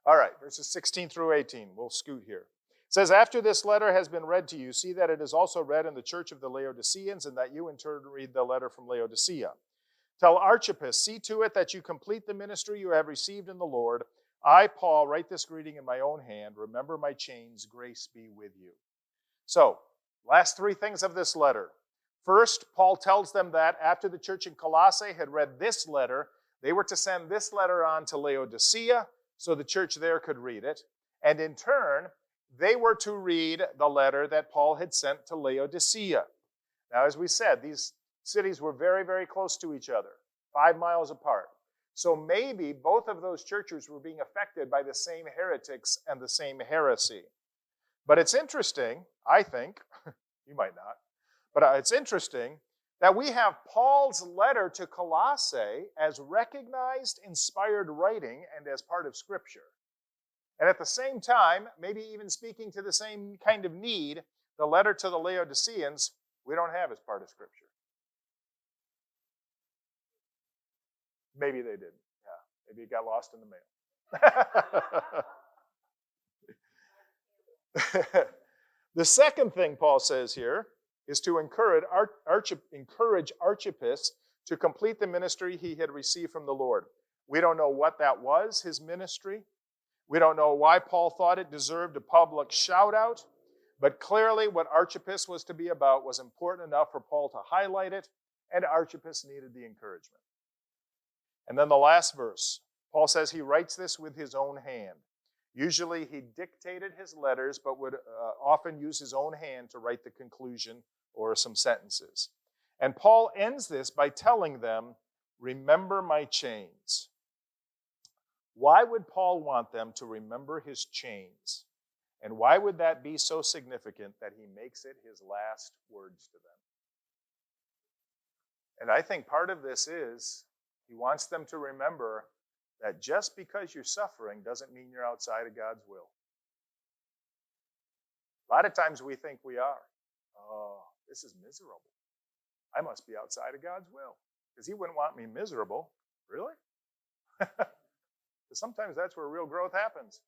All right, verses 16 through 18. We'll scoot here. It says, after this letter has been read to you, see that it is also read in the church of the Laodiceans, and that you in turn read the letter from Laodicea. Tell Archippus, see to it that you complete the ministry you have received in the Lord. I, Paul, write this greeting in my own hand. Remember my chains. Grace be with you. So, last three things of this letter. First, Paul tells them that after the church in Colossae had read this letter, they were to send this letter on to Laodicea so the church there could read it. And in turn, they were to read the letter that Paul had sent to Laodicea. Now, as we said, these cities were very, very close to each other, 5 miles apart. So maybe both of those churches were being affected by the same heretics and the same heresy. But it's interesting, I think, you might not, but it's interesting that we have Paul's letter to Colossae as recognized, inspired writing and as part of Scripture. And at the same time, maybe even speaking to the same kind of need, the letter to the Laodiceans, we don't have as part of Scripture. Maybe they didn't. Yeah, maybe it got lost in the mail. The second thing Paul says here is to encourage Archippus to complete the ministry he had received from the Lord. We don't know what that was, his ministry. We don't know why Paul thought it deserved a public shout-out, but clearly what Archippus was to be about was important enough for Paul to highlight it, and Archippus needed the encouragement. And then the last verse, Paul says he writes this with his own hand. Usually he dictated his letters, but would often use his own hand to write the conclusion or some sentences. And Paul ends this by telling them, remember my chains. Why would Paul want them to remember his chains? And why would that be so significant that he makes it his last words to them? And I think part of this is he wants them to remember that just because you're suffering doesn't mean you're outside of God's will. A lot of times we think we are. Oh, this is miserable. I must be outside of God's will because he wouldn't want me miserable. Really? Because sometimes that's where real growth happens.